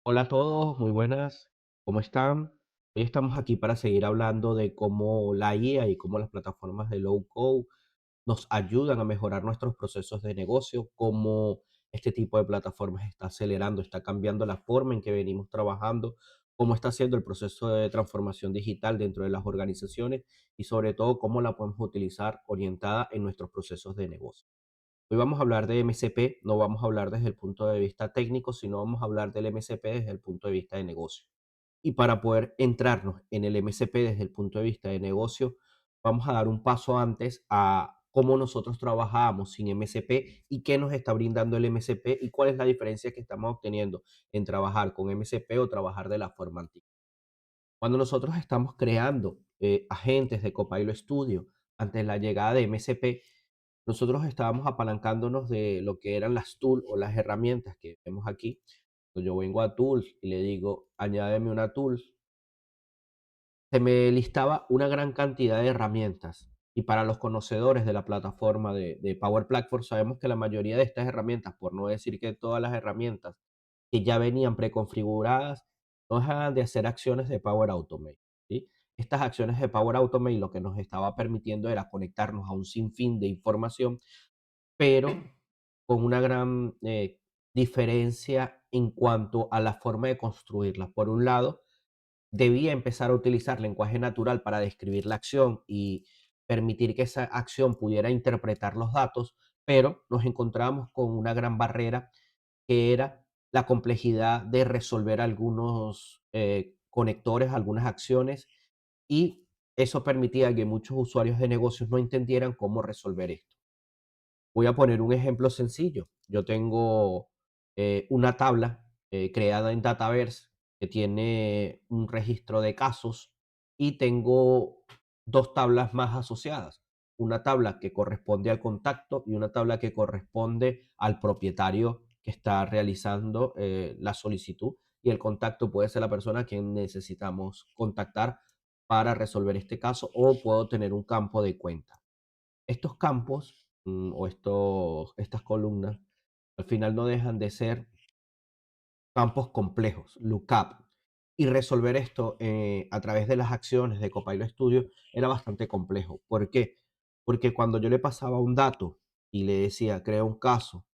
Hola a todos, muy buenas, ¿cómo están? Hoy estamos aquí para seguir hablando de cómo la IA y cómo las plataformas de low code nos ayudan a mejorar nuestros procesos de negocio, cómo este tipo de plataformas está acelerando, está cambiando la forma en que venimos trabajando, cómo está haciendo el proceso de transformación digital dentro de las organizaciones y sobre todo cómo la podemos utilizar orientada en nuestros procesos de negocio. Hoy vamos a hablar de MCP, no vamos a hablar desde el punto de vista técnico, sino vamos a hablar del MCP desde el punto de vista de negocio. Y para poder entrarnos en el MCP desde el punto de vista de negocio, vamos a dar un paso antes a cómo nosotros trabajábamos sin MCP y qué nos está brindando el MCP y cuál es la diferencia que estamos obteniendo en trabajar con MCP o trabajar de la forma antigua. Cuando nosotros estamos creando agentes de Copilot Studio ante la llegada de MCP, nosotros estábamos apalancándonos de lo que eran las tools o las herramientas que vemos aquí. Entonces yo vengo a Tools y le digo, añádeme una tool. Se me listaba una gran cantidad de herramientas. Y para los conocedores de la plataforma de Power Platform, sabemos que la mayoría de estas herramientas, por no decir que todas las herramientas que ya venían preconfiguradas, no dejaban de hacer acciones de Power Automate, ¿sí? Estas acciones de Power Automate lo que nos estaba permitiendo era conectarnos a un sinfín de información, pero con una gran diferencia en cuanto a la forma de construirlas. Por un lado, debía empezar a utilizar lenguaje natural para describir la acción y permitir que esa acción pudiera interpretar los datos, pero nos encontramos con una gran barrera que era la complejidad de resolver algunos conectores, algunas acciones, y eso permitía que muchos usuarios de negocios no entendieran cómo resolver esto. Voy a poner un ejemplo sencillo. Yo tengo una tabla creada en Dataverse que tiene un registro de casos y tengo dos tablas más asociadas. Una tabla que corresponde al contacto y una tabla que corresponde al propietario que está realizando la solicitud. Y el contacto puede ser la persona a quien necesitamos contactar para resolver este caso, o puedo tener un campo de cuenta. Estos campos, o estas columnas, al final no dejan de ser campos complejos, lookup. Y resolver esto a través de las acciones de Copilot Studio era bastante complejo. ¿Por qué? Porque cuando yo le pasaba un dato y le decía, crea un caso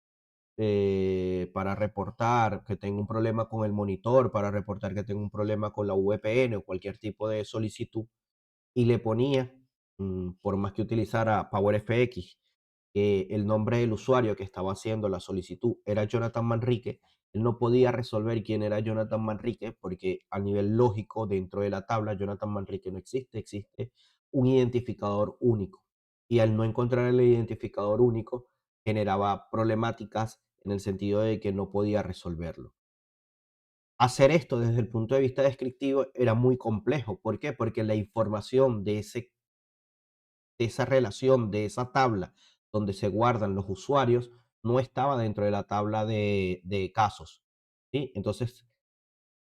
para reportar que tengo un problema con el monitor, para reportar que tengo un problema con la VPN o cualquier tipo de solicitud, y le ponía, por más que utilizara PowerFX, que el nombre del usuario que estaba haciendo la solicitud era Jonathan Manrique, él no podía resolver quién era Jonathan Manrique porque a nivel lógico dentro de la tabla Jonathan Manrique no existe, existe un identificador único. Y al no encontrar el identificador único generaba problemáticas en el sentido de que no podía resolverlo. Hacer esto desde el punto de vista descriptivo era muy complejo. ¿Por qué? Porque la información de esa relación, de esa tabla donde se guardan los usuarios, no estaba dentro de la tabla de casos, ¿sí? Entonces,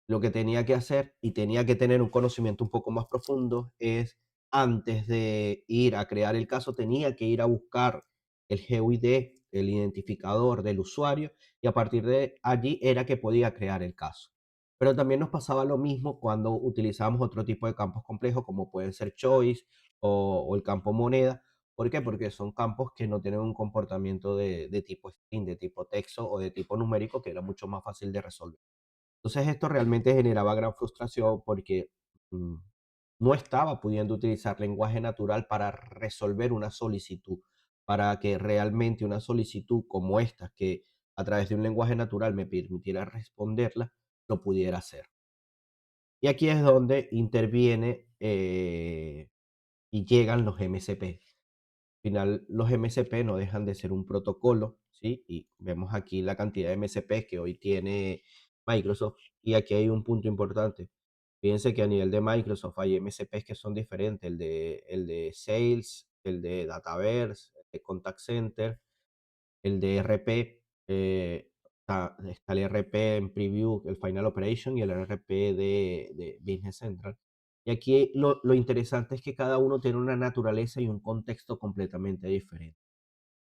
lo que tenía que hacer y tenía que tener un conocimiento un poco más profundo es, antes de ir a crear el caso, tenía que ir a buscar el GUID, el identificador del usuario, y a partir de allí era que podía crear el caso. Pero también nos pasaba lo mismo cuando utilizábamos otro tipo de campos complejos, como pueden ser choice o el campo moneda. ¿Por qué? Porque son campos que no tienen un comportamiento de tipo string, de tipo texto o de tipo numérico, que era mucho más fácil de resolver. Entonces esto realmente generaba gran frustración porque mm, no estaba pudiendo utilizar lenguaje natural para resolver una solicitud, para que realmente una solicitud como esta, que a través de un lenguaje natural me permitiera responderla, lo pudiera hacer. Y aquí es donde interviene y llegan los MCP. Al final, los MCP no dejan de ser un protocolo, ¿sí? Y vemos aquí la cantidad de MCP que hoy tiene Microsoft. Y aquí hay un punto importante. Fíjense que a nivel de Microsoft hay MCPs que son diferentes, el de Sales, el de Dataverse, el de Contact Center, el de RP, está el RP en Preview, el Final Operation y el RP de Business Central. Y aquí lo interesante es que cada uno tiene una naturaleza y un contexto completamente diferente.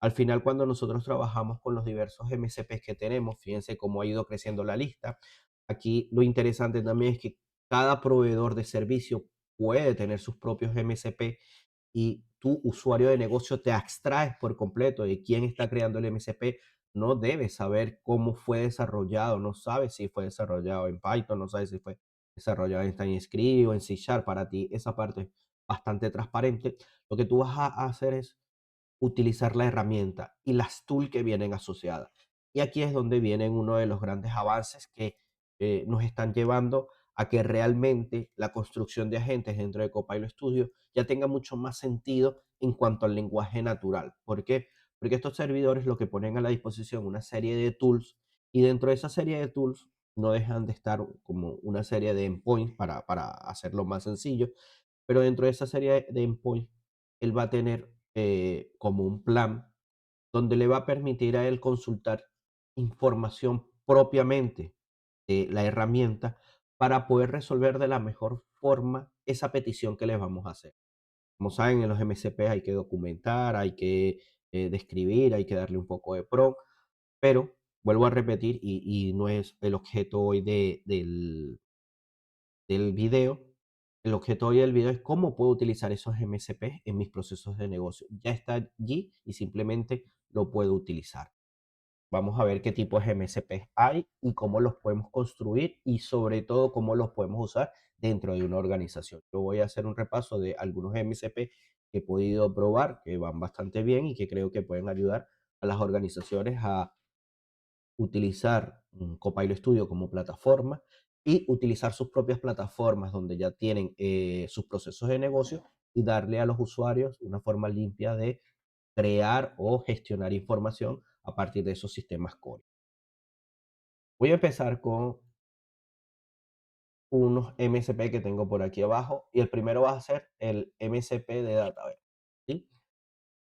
Al final, cuando nosotros trabajamos con los diversos MCPs que tenemos, fíjense cómo ha ido creciendo la lista. Aquí lo interesante también es que cada proveedor de servicio puede tener sus propios MCP y tú, usuario de negocio, te abstraes por completo de quién está creando el MCP. No debes saber cómo fue desarrollado, no sabes si fue desarrollado en Python, no sabes si fue desarrollado en TypeScript o en C Sharp. Para ti, esa parte es bastante transparente. Lo que tú vas a hacer es utilizar la herramienta y las tools que vienen asociadas. Y aquí es donde vienen uno de los grandes avances que nos están llevando a que realmente la construcción de agentes dentro de Copilot Studio ya tenga mucho más sentido en cuanto al lenguaje natural. ¿Por qué? Porque estos servidores lo que ponen a la disposición una serie de tools y dentro de esa serie de tools no dejan de estar como una serie de endpoints para hacerlo más sencillo, pero dentro de esa serie de endpoints, él va a tener como un plan donde le va a permitir a él consultar información propiamente de la herramienta para poder resolver de la mejor forma esa petición que le vamos a hacer. Como saben, en los MCP hay que documentar, hay que describir, hay que darle un poco de prompt, pero vuelvo a repetir, y no es el objeto hoy del video. El objeto hoy del video es cómo puedo utilizar esos MCP en mis procesos de negocio. Ya está allí y simplemente lo puedo utilizar. Vamos a ver qué tipos de MCP hay y cómo los podemos construir y sobre todo cómo los podemos usar dentro de una organización. Yo voy a hacer un repaso de algunos MCP que he podido probar, que van bastante bien y que creo que pueden ayudar a las organizaciones a utilizar Copilot Studio como plataforma y utilizar sus propias plataformas donde ya tienen sus procesos de negocio y darle a los usuarios una forma limpia de crear o gestionar información a partir de esos sistemas core. Voy a empezar con unos MCP que tengo por aquí abajo y el primero va a ser el MCP de Dataverse, ¿sí?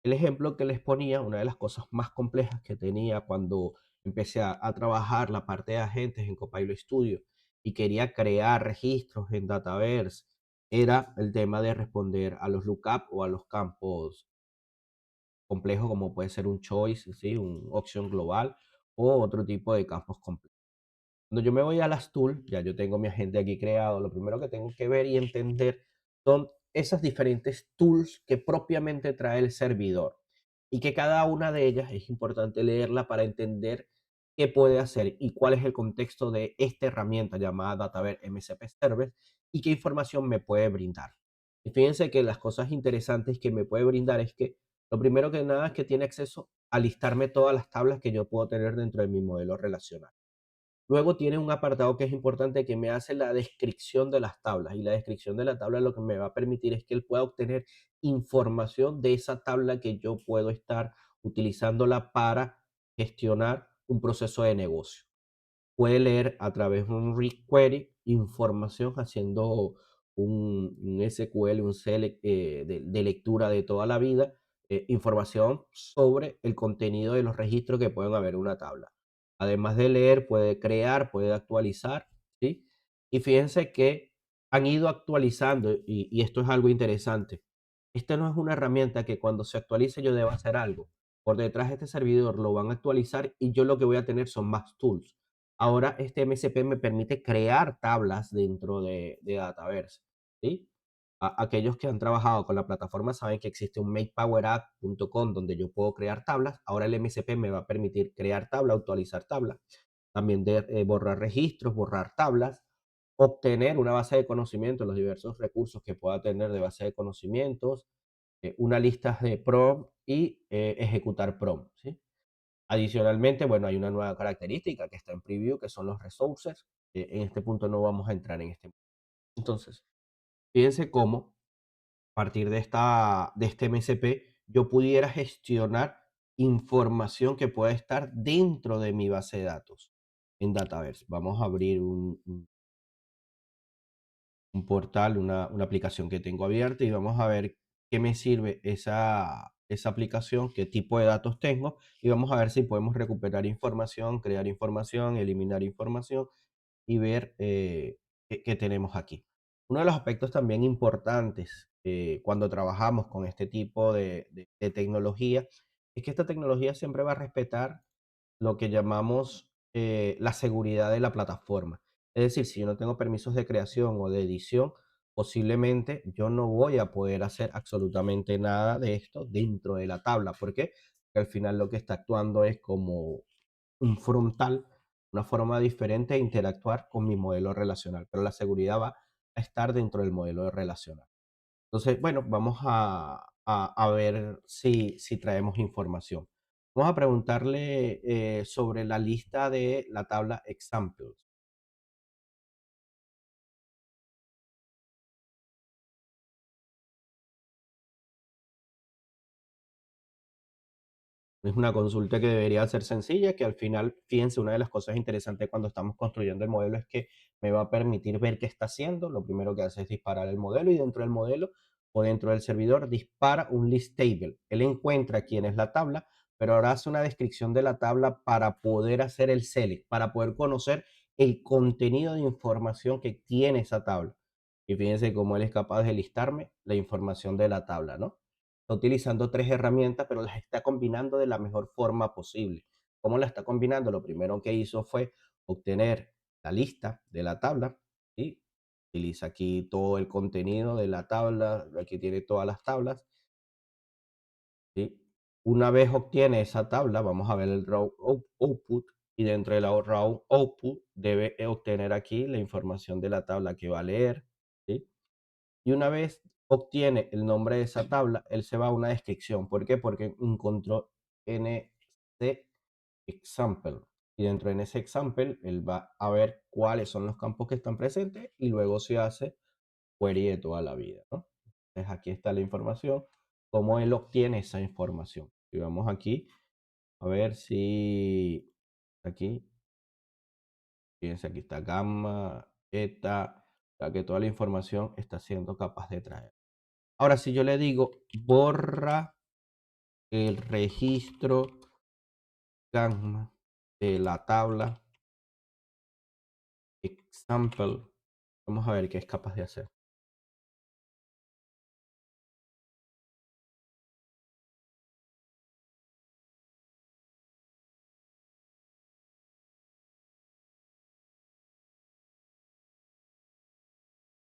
El ejemplo que les ponía, una de las cosas más complejas que tenía cuando empecé a trabajar la parte de agentes en Copilot Studio y quería crear registros en Dataverse, era el tema de responder a los lookup o a los campos complejos como puede ser un choice, ¿sí? Un option global o otro tipo de campos complejos. Cuando yo me voy a las tools, ya yo tengo mi agente aquí creado, lo primero que tengo que ver y entender son esas diferentes tools que propiamente trae el servidor y que cada una de ellas es importante leerla para entender qué puede hacer y cuál es el contexto de esta herramienta llamada Dataverse MCP Service y qué información me puede brindar. Y fíjense que las cosas interesantes que me puede brindar es que lo primero que nada es que tiene acceso a listarme todas las tablas que yo puedo tener dentro de mi modelo relacional. Luego tiene un apartado que es importante que me hace la descripción de las tablas y la descripción de la tabla lo que me va a permitir es que él pueda obtener información de esa tabla que yo puedo estar utilizándola para gestionar un proceso de negocio. Puede leer a través de un query información haciendo un SQL, un select de lectura de toda la vida, información sobre el contenido de los registros que pueden haber en una tabla. Además de leer, puede crear, puede actualizar, ¿sí? Y fíjense que han ido actualizando, y esto es algo interesante. Esta no es una herramienta que cuando se actualice yo deba hacer algo. Por detrás de este servidor lo van a actualizar y yo lo que voy a tener son más tools. Ahora este MCP me permite crear tablas dentro de Dataverse, ¿sí? Aquellos que han trabajado con la plataforma saben que existe un makepowerapps.com donde yo puedo crear tablas. Ahora el MCP me va a permitir crear tablas, actualizar tablas, también de borrar registros, borrar tablas, obtener una base de conocimientos, los diversos recursos que pueda tener de base de conocimientos, una lista de prompt y ejecutar prompt, ¿sí? Adicionalmente, bueno, hay una nueva característica que está en preview, que son los resources. En este punto no vamos a entrar en este. Entonces, fíjense cómo a partir de este MCP yo pudiera gestionar información que pueda estar dentro de mi base de datos en Dataverse. Vamos a abrir un portal, una aplicación que tengo abierta y vamos a ver qué me sirve esa aplicación, qué tipo de datos tengo y vamos a ver si podemos recuperar información, crear información, eliminar información y ver qué tenemos aquí. Uno de los aspectos también importantes cuando trabajamos con este tipo de tecnología es que esta tecnología siempre va a respetar lo que llamamos la seguridad de la plataforma. Es decir, si yo no tengo permisos de creación o de edición, posiblemente yo no voy a poder hacer absolutamente nada de esto dentro de la tabla. ¿Por qué? Porque al final lo que está actuando es como un frontal, una forma diferente de interactuar con mi modelo relacional, pero la seguridad va a estar dentro del modelo relacional. Entonces, bueno, vamos a ver si traemos información. Vamos a preguntarle sobre la lista de la tabla examples. Es una consulta que debería ser sencilla, que al final, fíjense, una de las cosas interesantes cuando estamos construyendo el modelo es que me va a permitir ver qué está haciendo. Lo primero que hace es disparar el modelo y dentro del modelo o dentro del servidor dispara un list table. Él encuentra quién es la tabla, pero ahora hace una descripción de la tabla para poder hacer el select, para poder conocer el contenido de información que tiene esa tabla. Y fíjense cómo él es capaz de listarme la información de la tabla, ¿no? Está utilizando 3 herramientas, pero las está combinando de la mejor forma posible. ¿Cómo la está combinando? Lo primero que hizo fue obtener la lista de la tabla, ¿sí? Utiliza aquí todo el contenido de la tabla, aquí tiene todas las tablas, ¿sí? Una vez obtiene esa tabla, vamos a ver el raw output, y dentro de la raw output debe obtener aquí la información de la tabla que va a leer, ¿sí? Y una vez obtiene el nombre de esa tabla, él se va a una descripción. ¿Por qué? Porque encontró NC example. Y dentro de ese example, él va a ver cuáles son los campos que están presentes y luego se hace query de toda la vida, ¿no? Entonces aquí está la información, cómo él obtiene esa información. Y vamos aquí a ver si aquí, fíjense, aquí está gamma, eta, o sea que toda la información está siendo capaz de traer. Ahora, si yo le digo borra el registro gamma de la tabla example, vamos a ver qué es capaz de hacer.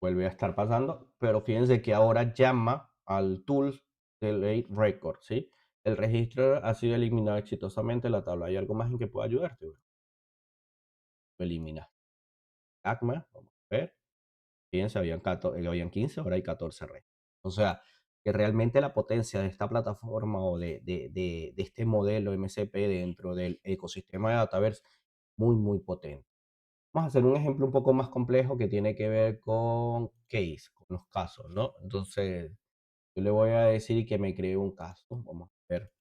Vuelve a estar pasando, pero fíjense que ahora llama al tool delete record, ¿sí? El registro ha sido eliminado exitosamente de la tabla. ¿Hay algo más en que pueda ayudarte? Bueno, lo elimina. Gamma, vamos a ver. Fíjense, habían 15, ahora hay 14 registros. O sea, que realmente la potencia de esta plataforma o de este modelo MCP dentro del ecosistema de Dataverse, muy, muy potente. Vamos a hacer un ejemplo un poco más complejo que tiene que ver con case, con los casos, ¿no? Entonces, yo le voy a decir que me cree un caso. Vamos a ver.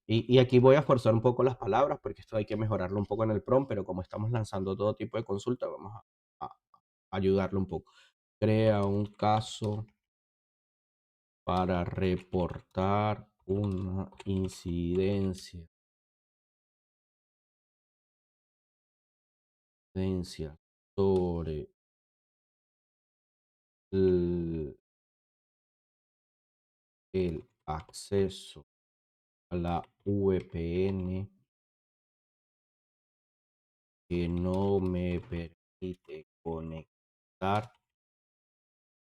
Y aquí voy a forzar un poco las palabras porque esto hay que mejorarlo un poco en el prompt, pero como estamos lanzando todo tipo de consultas, vamos a ayudarlo un poco. Crea un caso para reportar una incidencia sobre el, el acceso a la VPN que no me permite conectar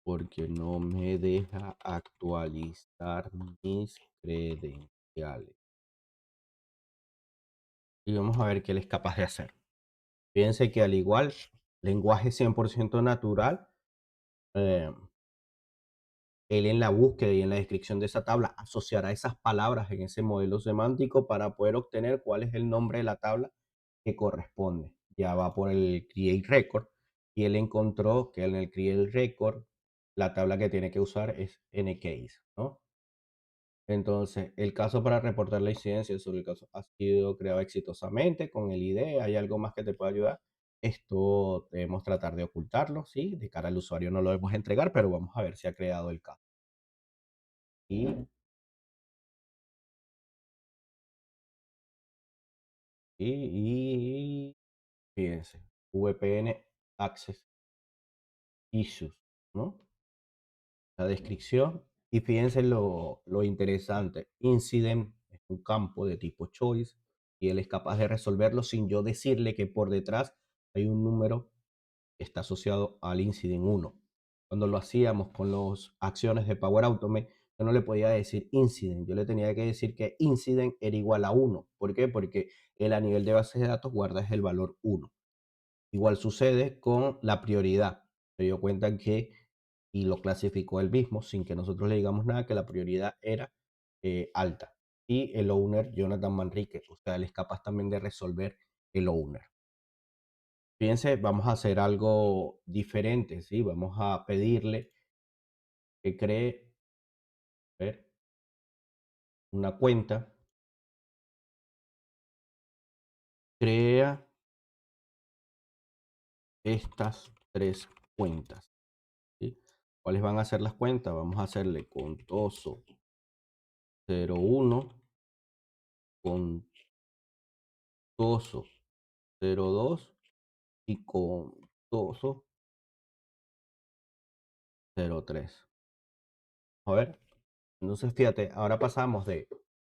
porque no me deja actualizar mis credenciales. Y vamos a ver qué él es capaz de hacer. Fíjense que al igual, lenguaje 100% natural, eh, él en la búsqueda y en la descripción de esa tabla asociará esas palabras en ese modelo semántico para poder obtener cuál es el nombre de la tabla que corresponde. Ya va por el create record y él encontró que en el create record la tabla que tiene que usar es ncase, ¿no? Entonces, el caso para reportar la incidencia sobre el caso ha sido creado exitosamente con el ID. ¿Hay algo más que te pueda ayudar? Esto debemos tratar de ocultarlo, ¿sí? De cara al usuario no lo debemos entregar, pero vamos a ver si ha creado el caso. Y, y fíjense, VPN Access Issues, ¿no? La descripción. Y fíjense lo interesante. Incident es un campo de tipo choice y él es capaz de resolverlo sin yo decirle que por detrás hay un número que está asociado al incident 1. Cuando lo hacíamos con las acciones de Power Automate, yo no le podía decir incident, yo le tenía que decir que incident era igual a 1. ¿Por qué? Porque él a nivel de base de datos guarda el valor 1. Igual sucede con la prioridad. Se dio cuenta que, y lo clasificó él mismo, sin que nosotros le digamos nada, que la prioridad era alta. Y el owner, Jonathan Manrique, o sea, él es capaz también de resolver el owner. Fíjense, vamos a hacer algo diferente, ¿sí? Vamos a pedirle que cree, a ver, una cuenta, crea estas tres cuentas, ¿sí? ¿Cuáles van a ser las cuentas? Vamos a hacerle contoso 01, contoso 02 y contoso 03. A ver, entonces fíjate, ahora pasamos de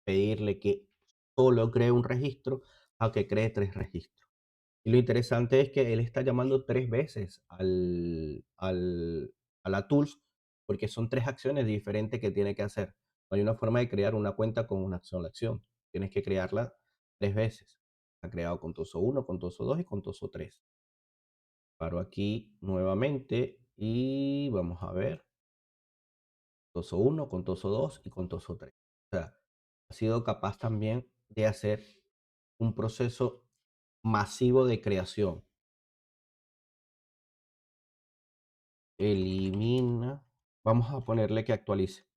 pedirle que solo cree un registro a que cree tres registros. Y lo interesante es que él está llamando tres veces a la tools porque son tres acciones diferentes que tiene que hacer. No hay una forma de crear una cuenta con una sola acción. Tienes que crearla tres veces. Ha creado contoso 1, contoso 2 y contoso 3. Paro aquí nuevamente y vamos a ver. Contoso 1, contoso 2 y contoso 3. O sea, ha sido capaz también de hacer un proceso masivo de creación. Elimina, vamos a ponerle que actualice.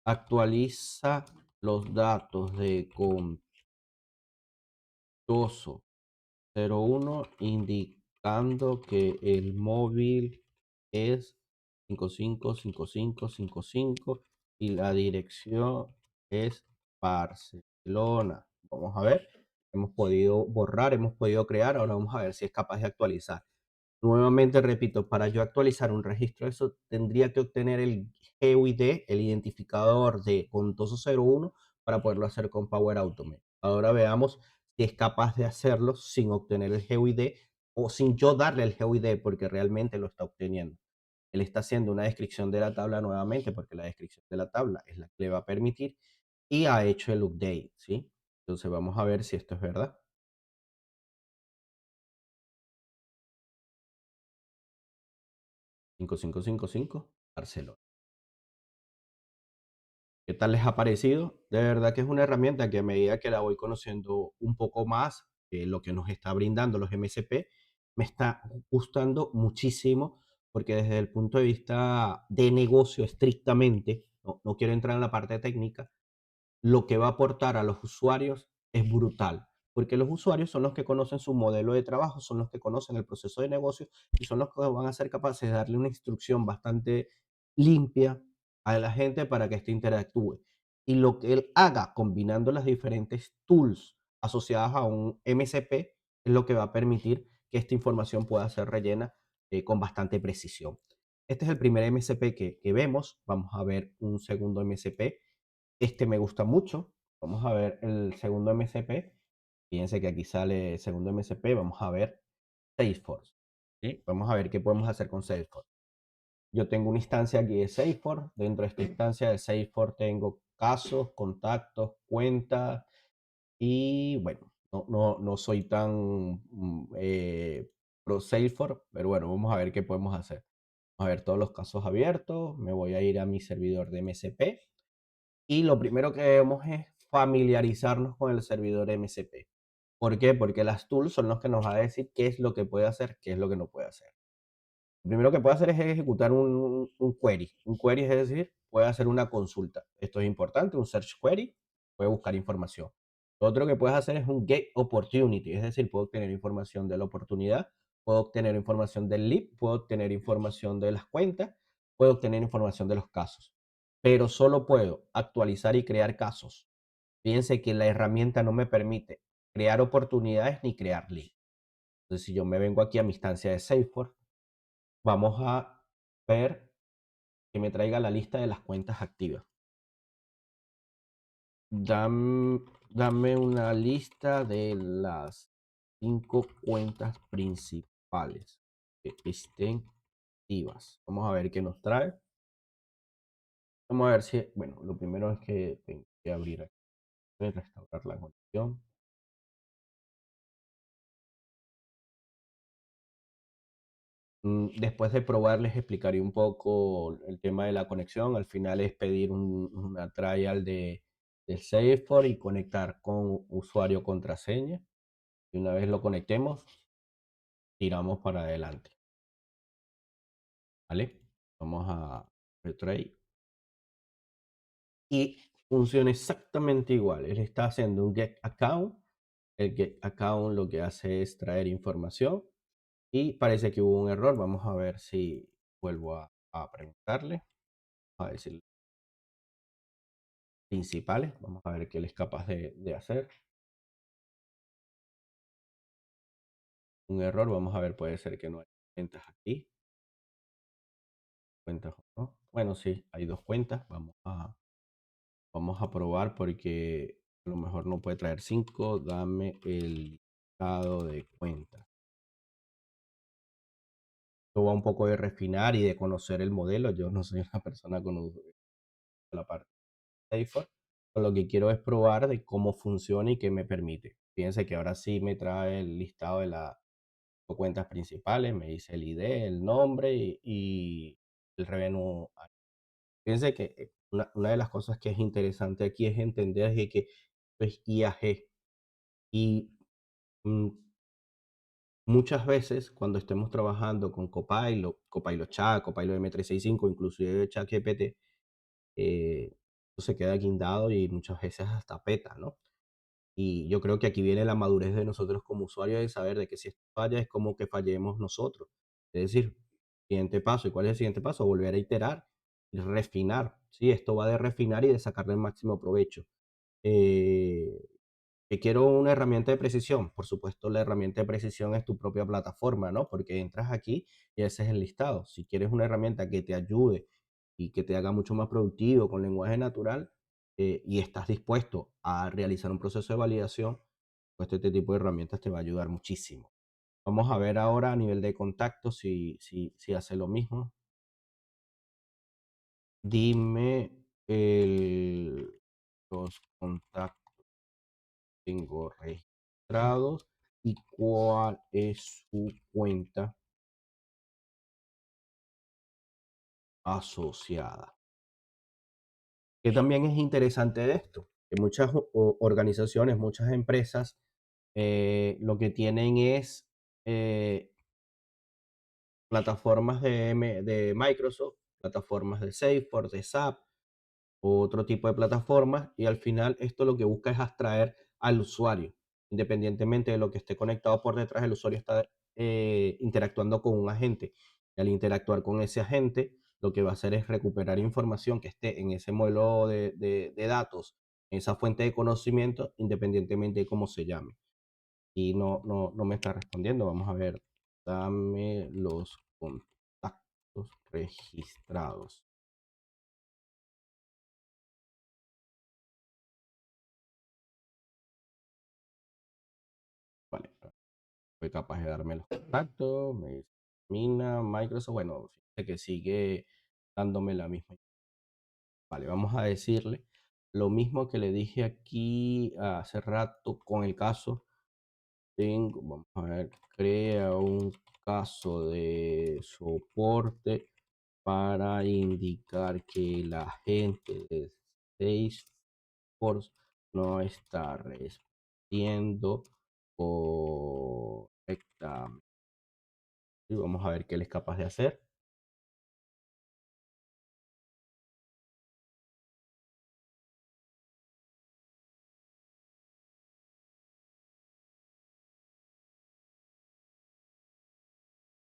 Actualiza los datos de contoso 01 indicando que el móvil es 555555 y la dirección es Barcelona. Vamos a ver, hemos podido borrar, hemos podido crear, ahora vamos a ver si es capaz de actualizar. Nuevamente repito, para yo actualizar un registro, eso tendría que obtener el GUID, el identificador de contoso 01, para poderlo hacer con Power Automate. Ahora veamos si es capaz de hacerlo sin obtener el GUID o sin yo darle el GUID, porque realmente lo está obteniendo. Él está haciendo una descripción de la tabla nuevamente, porque la descripción de la tabla es la que le va a permitir, y ha hecho el update, ¿sí? Entonces vamos a ver si esto es verdad. 5555, Barcelona. ¿Qué tal les ha parecido? De verdad que es una herramienta que a medida que la voy conociendo un poco más, lo que nos está brindando los MSP, me está gustando muchísimo porque desde el punto de vista de negocio estrictamente, no quiero entrar en la parte técnica, lo que va a aportar a los usuarios es brutal, porque los usuarios son los que conocen su modelo de trabajo, son los que conocen el proceso de negocio y son los que van a ser capaces de darle una instrucción bastante limpia a la gente para que éste interactúe. Y lo que él haga combinando las diferentes tools asociadas a un MCP es lo que va a permitir que esta información pueda ser rellena con bastante precisión. Este es el primer MCP que vemos. Vamos a ver un segundo MCP. Este me gusta mucho. Vamos a ver el segundo MCP. Fíjense que aquí sale el segundo MCP. Vamos a ver Salesforce. ¿Sí? Vamos a ver qué podemos hacer con Salesforce. Yo tengo una instancia aquí de Salesforce. Dentro de esta instancia de Salesforce tengo casos, contactos, cuentas y bueno, no soy tan pro Salesforce, pero bueno, vamos a ver qué podemos hacer. Vamos a ver todos los casos abiertos. Me voy a ir a mi servidor de MCP. Y lo primero que debemos es familiarizarnos con el servidor MCP. ¿Por qué? Porque las tools son los que nos va a decir qué es lo que puede hacer, qué es lo que no puede hacer. Lo primero que puede hacer es ejecutar un query. Un query es decir, puede hacer una consulta. Esto es importante, un search query, puede buscar información. Lo otro que puedes hacer es un get opportunity, es decir, puedo obtener información de la oportunidad, puedo obtener información del lead, puedo obtener información de las cuentas, puedo obtener información de los casos. Pero solo puedo actualizar y crear casos. Fíjense que la herramienta no me permite crear oportunidades ni crear leads. Entonces, si yo me vengo aquí a mi instancia de Salesforce, vamos a ver que me traiga la lista de las cuentas activas. Dame una lista de las 5 cuentas principales. principales que estén activas. Vamos a ver qué nos trae. Vamos a ver si, bueno, lo primero es que tengo que abrir aquí, restaurar la conexión. Después de probar, les explicaré un poco el tema de la conexión. Al final es pedir una trial del Salesforce y conectar con usuario contraseña. Y una vez lo conectemos, tiramos para adelante. ¿Vale? Vamos a Retray. Y funciona exactamente igual. Él está haciendo un get account. El get account lo que hace es traer información. Y parece que hubo un error. Vamos a ver si vuelvo a preguntarle. A ver si principales. Vamos a ver qué él es capaz de hacer. Un error. Vamos a ver, puede ser que no hay cuentas aquí. Cuentas o no. Bueno, sí, hay dos cuentas. Vamos a probar porque a lo mejor no puede traer 5. Dame el listado de cuentas. Esto va un poco de refinar y de conocer el modelo. Yo no soy una persona con la parte de Salesforce. Lo que quiero es probar de cómo funciona y qué me permite. Fíjense que ahora sí me trae el listado de las cuentas principales, me dice el ID, el nombre y el revenue. Fíjense que una de las cosas que es interesante aquí es entender que esto es IAG y mm, muchas veces cuando estemos trabajando con Copilot, Copilot Chat, Copilot M365, inclusive ChatGPT, esto se queda guindado y muchas veces hasta peta, ¿no? Y yo creo que aquí viene la madurez de nosotros como usuarios de saber de que si esto falla es como que fallemos nosotros. Es decir, siguiente paso. ¿Y cuál es el siguiente paso? Volver a iterar y refinar. Sí, esto va de refinar y de sacarle el máximo provecho. Eh, que quiero una herramienta de precisión. Por supuesto, la herramienta de precisión es tu propia plataforma, ¿no? Porque entras aquí y ese es el listado. Si quieres una herramienta que te ayude y que te haga mucho más productivo con lenguaje natural y estás dispuesto a realizar un proceso de validación, pues este tipo de herramientas te va a ayudar muchísimo. Vamos a ver ahora a nivel de contacto si hace lo mismo. Dime los contactos que tengo registrados y cuál es su cuenta asociada. Que también es interesante de esto, que muchas organizaciones, muchas empresas, lo que tienen es eh, plataformas de Microsoft, plataformas de Salesforce, de SAP, o otro tipo de plataformas, y al final esto lo que busca es abstraer al usuario. Independientemente de lo que esté conectado por detrás, el usuario está interactuando con un agente. Y al interactuar con ese agente, lo que va a hacer es recuperar información que esté en ese modelo de datos, en esa fuente de conocimiento, independientemente de cómo se llame. Y no me está respondiendo. Vamos a ver. Dame los contactos registrados. Vale, fue capaz de darme los contactos, me dice Mina, Microsoft, bueno, fíjate que sigue dándome la misma. Vale, vamos a decirle lo mismo que le dije aquí hace rato con el caso. Vamos a ver, crea un caso de soporte para indicar que la gente de Salesforce no está respondiendo correctamente. Y vamos a ver qué él es capaz de hacer.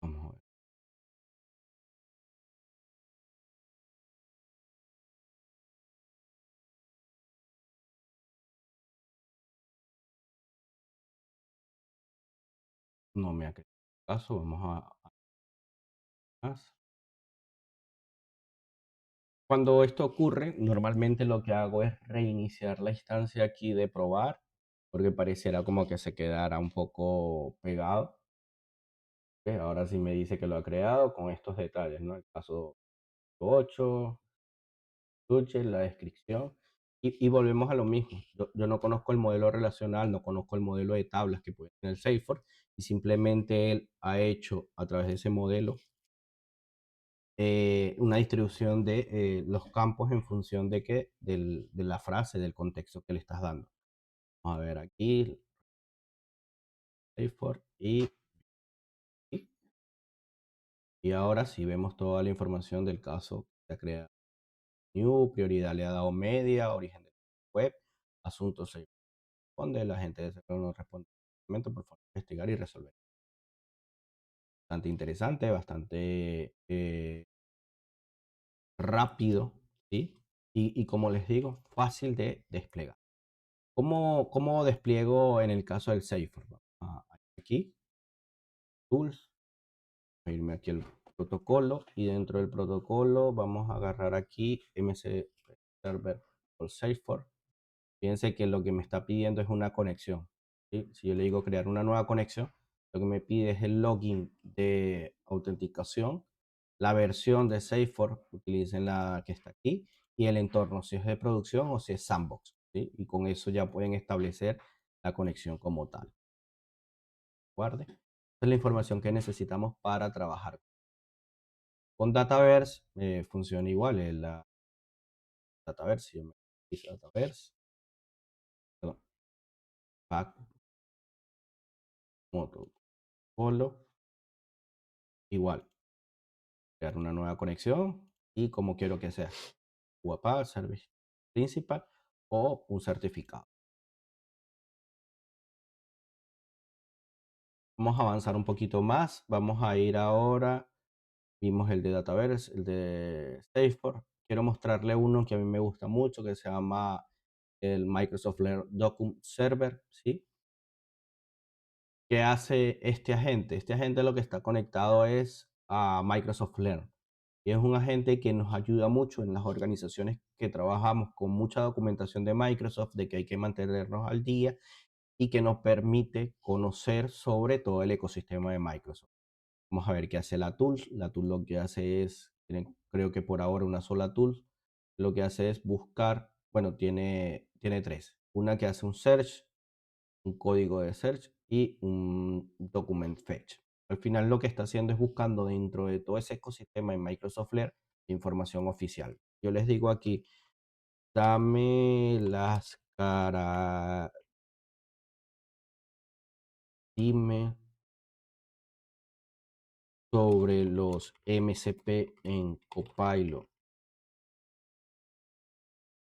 Vamos a ver. No me ha quedado caso. Vamos a más. Cuando esto ocurre, normalmente lo que hago es reiniciar la instancia aquí de probar, porque pareciera como que se quedara un poco pegado. Ahora sí me dice que lo ha creado con estos detalles, ¿no? El paso 8, la descripción. Y volvemos a lo mismo. Yo no conozco el modelo relacional, no conozco el modelo de tablas que puede tener Salesforce, y simplemente él ha hecho a través de ese modelo una distribución de los campos en función de qué, de la frase, del contexto que le estás dando. Vamos a ver aquí, Salesforce, y ahora sí vemos toda la información del caso que se ha creado. New, prioridad le ha dado media, origen de web, asuntos se responde, la gente de servidor no responde, por favor, investigar y resolver. Bastante interesante, bastante rápido, ¿sí? Y como les digo, fácil de desplegar. ¿Cómo despliego en el caso del Salesforce? Aquí, Tools, voy a irme aquí al protocolo, y dentro del protocolo vamos a agarrar aquí MC Server por Salesforce. Fíjense que lo que me está pidiendo es una conexión, ¿sí? Si yo le digo crear una nueva conexión, lo que me pide es el login de autenticación, la versión de Salesforce, utilicen la que está aquí, y el entorno, si es de producción o si es sandbox, ¿sí? Y con eso ya pueden establecer la conexión como tal. Guarde. Esta es la información que necesitamos para trabajar. Con Dataverse funciona igual, la Dataverse, si yo me Dataverse, perdón, pack, protocolo, igual, crear una nueva conexión y como quiero que sea, UAPA, Service Principal o un certificado. Vamos a avanzar un poquito más. Vamos a ir ahora, vimos el de Dataverse, el de Salesforce. Quiero mostrarle uno que a mí me gusta mucho, que se llama el Microsoft Learn Document Server, ¿sí? ¿Qué hace este agente? Este agente lo que está conectado es a Microsoft Learn. Y es un agente que nos ayuda mucho en las organizaciones que trabajamos con mucha documentación de Microsoft, de que hay que mantenernos al día, y que nos permite conocer sobre todo el ecosistema de Microsoft. Vamos a ver qué hace la tool. La tool lo que hace es, creo que por ahora una sola tool, lo que hace es buscar, bueno, tiene tres. Una que hace un search, un código de search y un document fetch. Al final lo que está haciendo es buscando dentro de todo ese ecosistema en Microsoft Learn información oficial. Yo les digo aquí, dame las caras, dime sobre los MCP en Copilot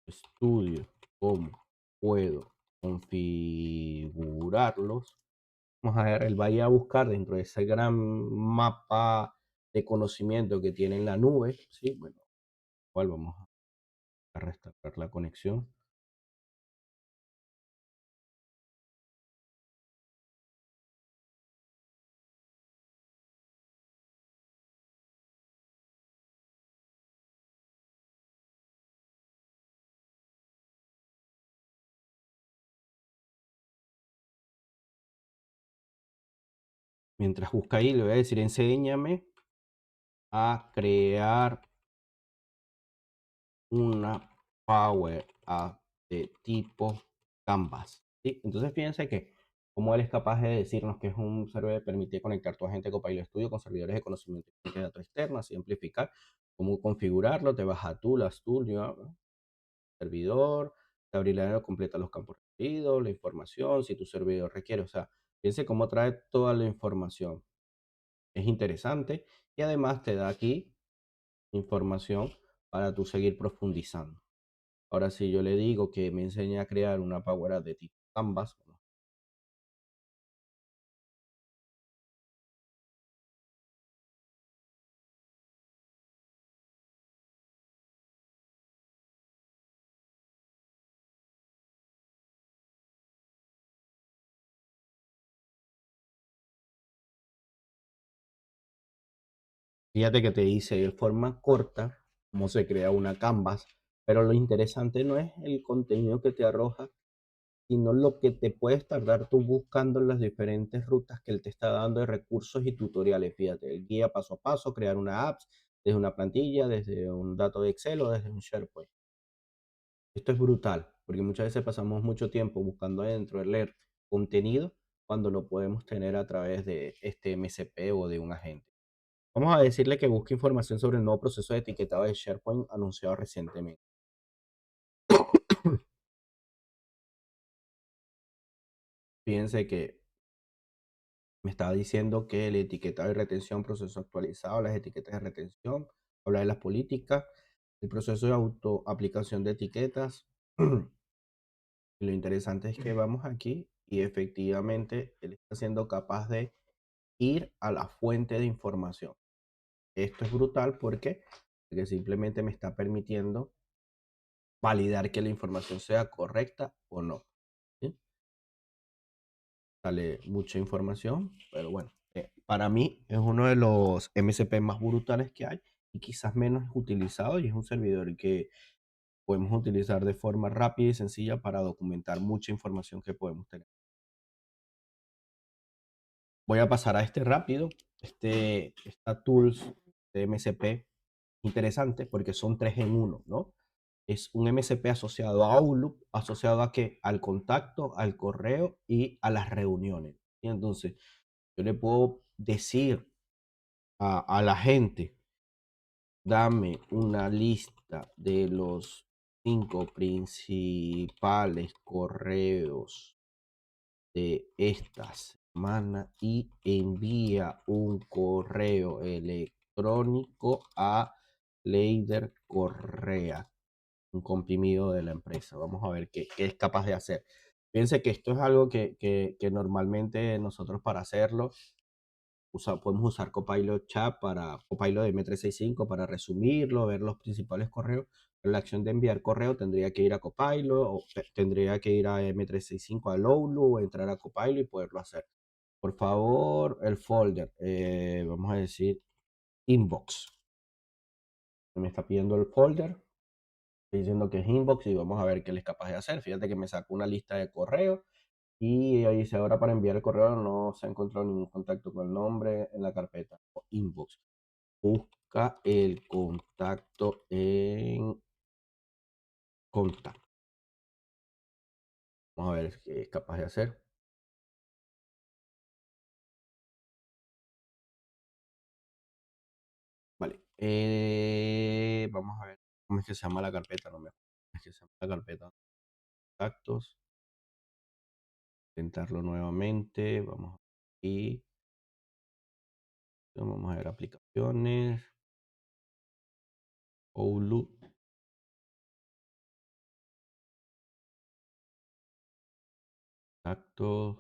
Studio, cómo puedo configurarlos. Vamos a ver, él vaya a buscar dentro de ese gran mapa de conocimiento que tiene en la nube, ¿sí? Bueno, igual vamos a restaurar la conexión. Mientras busca ahí, le voy a decir, enséñame a crear una Power App de tipo Canvas, ¿sí? Entonces fíjense que como él es capaz de decirnos que es un servidor que permite conectar tu agente Copilot Studio con servidores de conocimiento y de datos externos, y amplificar, cómo configurarlo, te vas a Tool, Studio, ¿no? Servidor, te abrirá completa los campos requeridos, la información, si tu servidor requiere, o sea, fíjense cómo trae toda la información. Es interesante y además te da aquí información para tú seguir profundizando. Ahora si yo le digo que me enseñe a crear una Power App de tipo Canvas, fíjate que te dice de forma corta cómo se crea una Canvas, pero lo interesante no es el contenido que te arroja, sino lo que te puedes tardar tú buscando las diferentes rutas que él te está dando de recursos y tutoriales. Fíjate, el guía paso a paso, crear una app, desde una plantilla, desde un dato de Excel o desde un SharePoint. Esto es brutal, porque muchas veces pasamos mucho tiempo buscando adentro el leer contenido cuando lo podemos tener a través de este MCP o de un agente. Vamos a decirle que busque información sobre el nuevo proceso de etiquetado de SharePoint anunciado recientemente. Fíjense que me estaba diciendo que el etiquetado y retención, proceso actualizado, las etiquetas de retención, habla de las políticas, el proceso de auto aplicación de etiquetas. Y lo interesante es que vamos aquí y efectivamente él está siendo capaz de ir a la fuente de información. Esto es brutal porque simplemente me está permitiendo validar que la información sea correcta o no. ¿Sí? Sale mucha información, pero bueno, para mí es uno de los MCP más brutales que hay y quizás menos utilizado, y es un servidor que podemos utilizar de forma rápida y sencilla para documentar mucha información que podemos tener. Voy a pasar a este rápido. Esta tools de MCP interesante porque son tres en uno, ¿no? Es un MCP asociado a Outlook, asociado a qué? Al contacto, al correo y a las reuniones. Y entonces, yo le puedo decir a la gente, dame una lista de los 5 principales correos de esta semana y envía un correo electrónico a Leider Correa, un comprimido de la empresa. Vamos a ver qué es capaz de hacer. Fíjense que esto es algo que normalmente nosotros para hacerlo podemos usar Copilot Chat para Copilot de M365 para resumirlo, ver los principales correos. Pero la acción de enviar correo tendría que ir a Copilot o tendría que ir a M365 a Lowlu o entrar a Copilot y poderlo hacer. Por favor, el folder, vamos a decir inbox. Me está pidiendo el folder, estoy diciendo que es inbox y vamos a ver qué él es capaz de hacer. Fíjate que me sacó una lista de correos y ahí dice ahora para enviar el correo no se ha encontrado ningún contacto con el nombre en la carpeta o inbox. Busca el contacto en contacto. Vamos a ver qué es capaz de hacer. Vale. Vamos a ver cómo es que se llama la carpeta. No me acuerdo cómo es que se llama la carpeta. Contactos. Intentarlo nuevamente. Vamos aquí. Vamos a ver aplicaciones. Outlook. Contactos.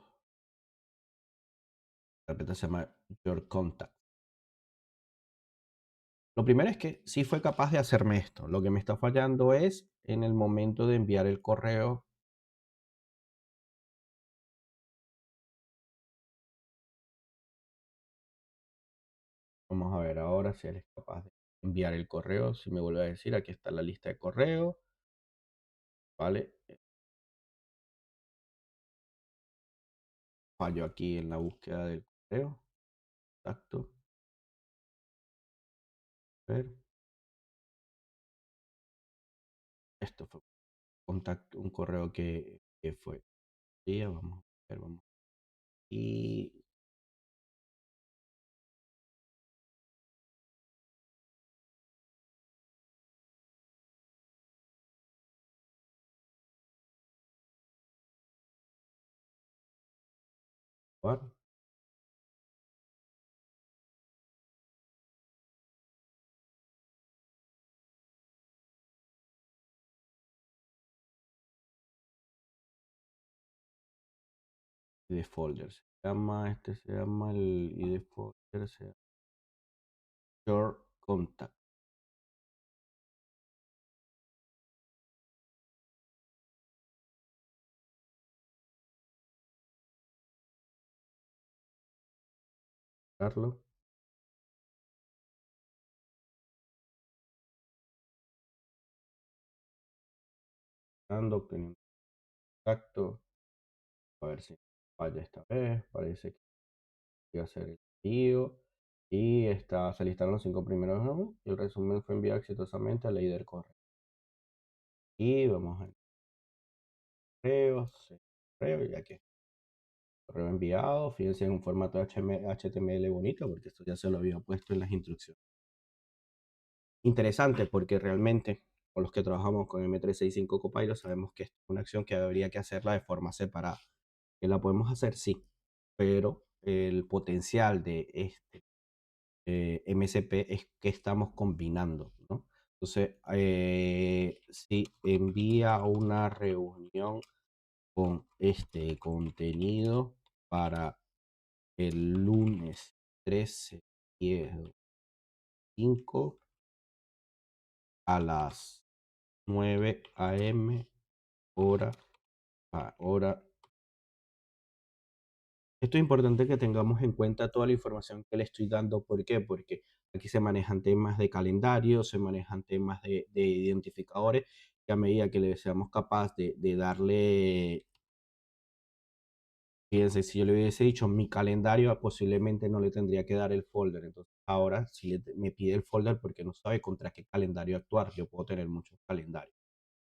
La carpeta se llama Your Contact. Lo primero es que sí fue capaz de hacerme esto. Lo que me está fallando es en el momento de enviar el correo. Vamos a ver ahora si él es capaz de enviar el correo. Si me vuelve a decir, aquí está la lista de correo. Vale. Fallo aquí en la búsqueda del correo. Exacto. A ver. Esto fue contacto, un correo que fue. Sí, vamos a ver, vamos. Y bueno, ID folder se llama, este se llama el ID folder, se llama Your Contact. Carlos, dando, obteniendo contacto. A ver si falla esta vez. Parece que voy a hacer el envío. Y se listaron los 5 primeros, ¿no? Y el resumen fue enviado exitosamente a líder correo. Y vamos al correo, correo, y aquí está. Correo enviado. Fíjense en un formato HTML bonito, porque esto ya se lo había puesto en las instrucciones. Interesante porque realmente con los que trabajamos con M365 Copilot sabemos que es una acción que habría que hacerla de forma separada. ¿Que la podemos hacer? Sí, pero el potencial de este MCP es que estamos combinando, ¿no? Entonces, si envía una reunión con este contenido para el lunes 13, 10, 5 a las 9 a.m. hora a hora. Esto es importante que tengamos en cuenta toda la información que le estoy dando. ¿Por qué? Porque aquí se manejan temas de calendario, se manejan temas de identificadores, que a medida que le seamos capaz de darle, fíjense, si yo le hubiese dicho mi calendario, posiblemente no le tendría que dar el folder. Entonces, ahora si me pide el folder porque no sabe contra qué calendario actuar, yo puedo tener muchos calendarios.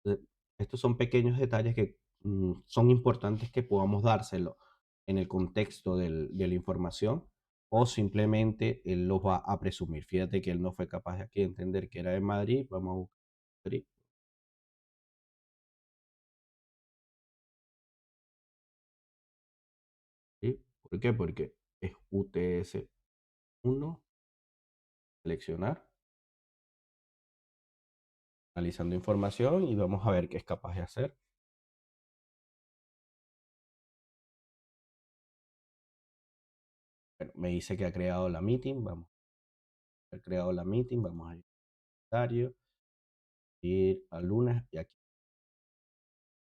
Entonces, estos son pequeños detalles que son importantes que podamos dárselo en el contexto de la información, o simplemente él los va a presumir. Fíjate que él no fue capaz de aquí entender que era de Madrid. Vamos a buscar Madrid, ¿sí? ¿Por qué? Porque es UTS 1, seleccionar, analizando información, y vamos a ver qué es capaz de hacer. Bueno, me dice que ha creado la meeting. Vamos a haber creado la meeting. Vamos a ir a calendario, ir al lunes, y aquí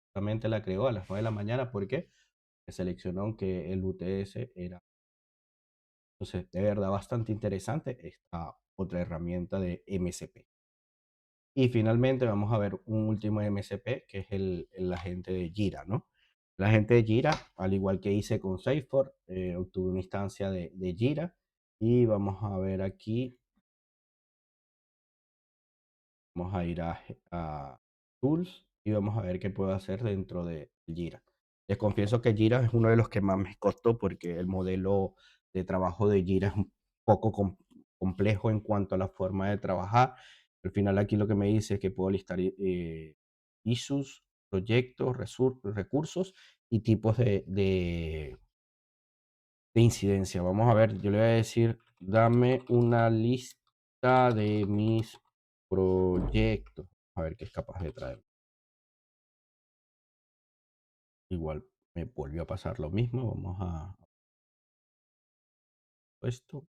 justamente la creó a las 9 de la mañana. ¿Por qué? Que seleccionó que el UTS era. Entonces, de verdad, bastante interesante esta otra herramienta de MCP. Y finalmente vamos a ver un último MCP, que es el agente de Jira, ¿no? El agente de Jira, al igual que hice con Salesforce, obtuve una instancia de Jira, y vamos a ver aquí. Vamos a ir a Tools y vamos a ver qué puedo hacer dentro de Jira. Les confieso que Jira es uno de los que más me costó, porque el modelo de trabajo de Jira es un poco complejo en cuanto a la forma de trabajar. Al final aquí lo que me dice es que puedo listar issues, proyectos, recursos y tipos de incidencia. Vamos a ver, yo le voy a decir, dame una lista de mis proyectos. A ver qué es capaz de traer. Igual me volvió a pasar lo mismo. Vamos a esto.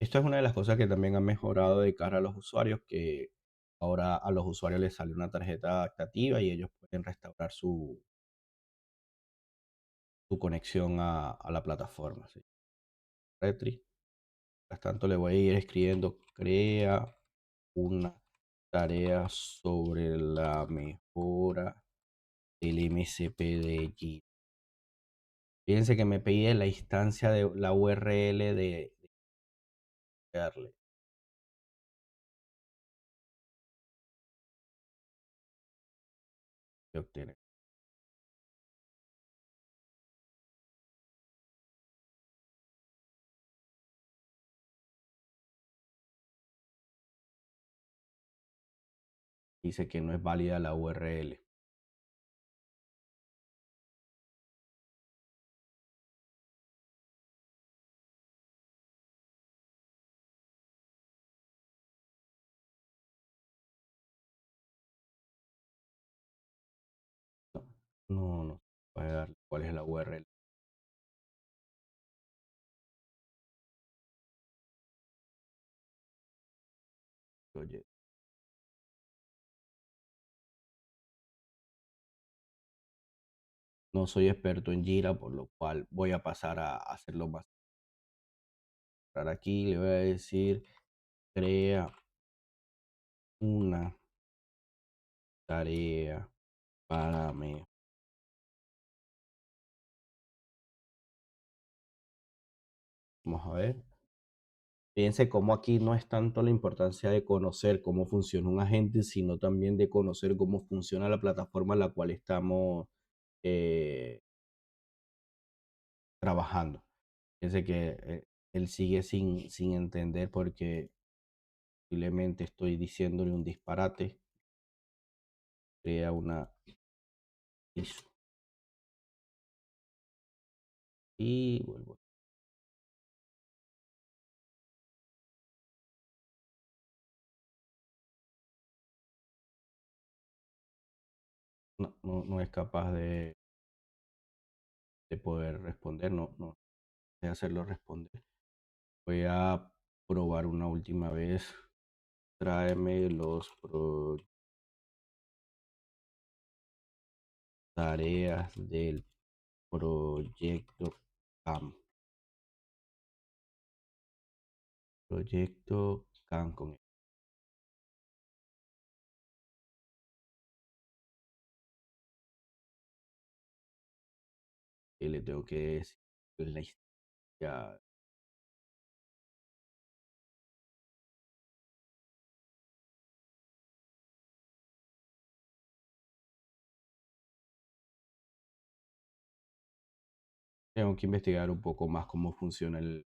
Esto es una de las cosas que también han mejorado de cara a los usuarios, que ahora a los usuarios les sale una tarjeta adaptativa y ellos pueden restaurar su conexión a la plataforma. ¿Sí? Retri. Mientras tanto le voy a ir escribiendo, crea una tarea sobre la mejora del MCP de Jira. Fíjense que me pide la instancia de la URL de darle, de obtener. Dice que no es válida la URL. No, no puede dar cuál es la URL. Oye, no soy experto en Jira, por lo cual voy a pasar a hacerlo más. Para aquí le voy a decir, crea una tarea para mí. Vamos a ver. Fíjense cómo aquí no es tanto la importancia de conocer cómo funciona un agente, sino también de conocer cómo funciona la plataforma en la cual estamos eh, trabajando. Fíjense que él sigue sin entender porque posiblemente estoy diciéndole un disparate. Crea una ISO y vuelvo. No es capaz de poder responder, no de hacerlo responder. Voy a probar una última vez. Tráeme los tareas del proyecto CAM. Proyecto CAM con que le tengo que decir la historia. Tengo que investigar un poco más cómo funciona el.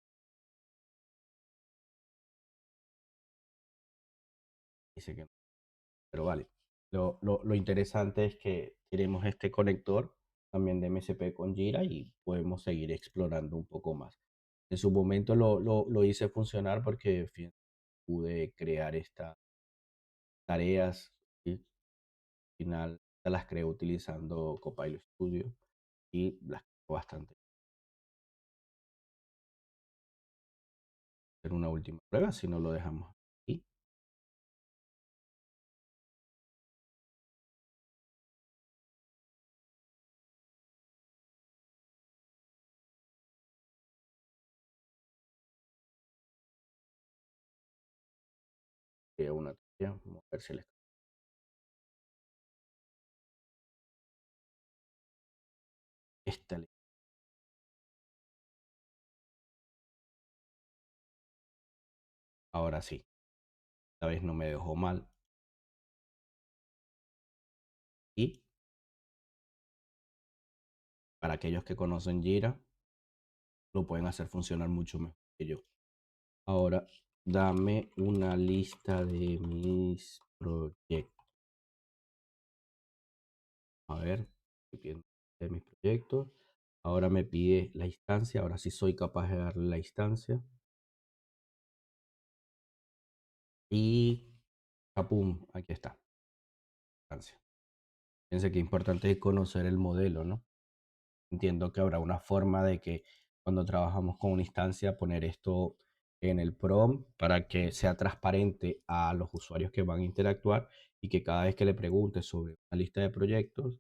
Dice que no, pero vale. Lo interesante es que tenemos este conector también de MSP con Jira y podemos seguir explorando un poco más. En su momento lo hice funcionar porque pude crear estas tareas y al final las creé utilizando Copilot Studio y las creo bastante. Hacer una última prueba si no lo dejamos aquí. Creo una tarea, vamos a ver si les. Esta, ahora sí, esta vez no me dejó mal y para aquellos que conocen Jira lo pueden hacer funcionar mucho mejor que yo. Ahora, dame una lista de mis proyectos. A ver, estoy viendo de mis proyectos. Ahora me pide la instancia. Ahora sí soy capaz de darle la instancia. Y ¡capum! Aquí está. Instancia. Fíjense que importante es conocer el modelo, ¿no? Entiendo que habrá una forma de que cuando trabajamos con una instancia poner esto en el prompt para que sea transparente a los usuarios que van a interactuar y que cada vez que le pregunte sobre una lista de proyectos,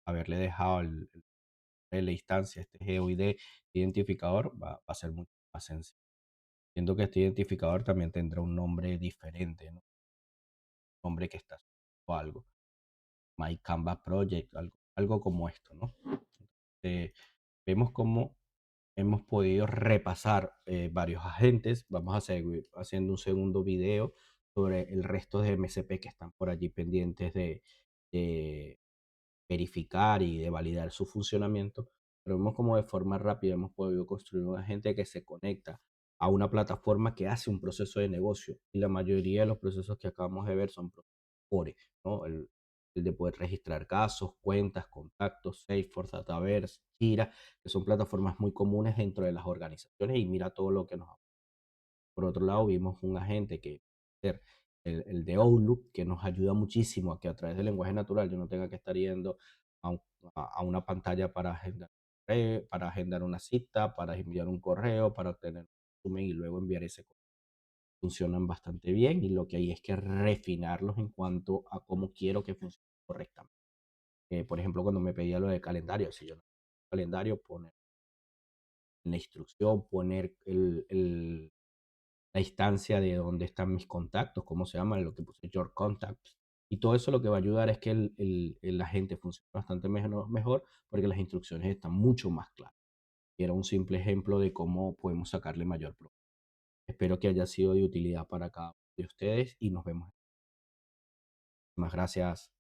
haberle dejado la instancia, este GeoID identificador, va a ser mucho más sencillo. Entiendo que este identificador también tendrá un nombre diferente, ¿no? Un nombre que está asociado a algo. My Canvas Project, algo como esto, ¿no? Eh, vemos cómo hemos podido repasar varios agentes. Vamos a seguir haciendo un segundo video sobre el resto de MCP que están por allí pendientes de verificar y de validar su funcionamiento. Pero vemos como de forma rápida hemos podido construir un agente que se conecta a una plataforma que hace un proceso de negocio. Y la mayoría de los procesos que acabamos de ver son procesos core, ¿no? El de poder registrar casos, cuentas, contactos, Salesforce, Dataverse, Jira, que son plataformas muy comunes dentro de las organizaciones y mira todo lo que nos. Por otro lado, vimos un agente que ser el de Outlook, que nos ayuda muchísimo a que a través del lenguaje natural yo no tenga que estar yendo a, a una pantalla para agendar una cita, para enviar un correo, para obtener un resumen y luego enviar ese correo. Funcionan bastante bien y lo que hay es que refinarlos en cuanto a cómo quiero que funcione correctamente. Por ejemplo, cuando me pedía lo de calendario, si yo no calendario, poner en la instrucción, poner la instancia de dónde están mis contactos, cómo se llama, lo que puse Your Contacts, Y todo eso lo que va a ayudar es que la gente funcione bastante mejor porque las instrucciones están mucho más claras. Y era un simple ejemplo de cómo podemos sacarle mayor provecho. Espero que haya sido de utilidad para cada uno de ustedes y nos vemos. Más gracias.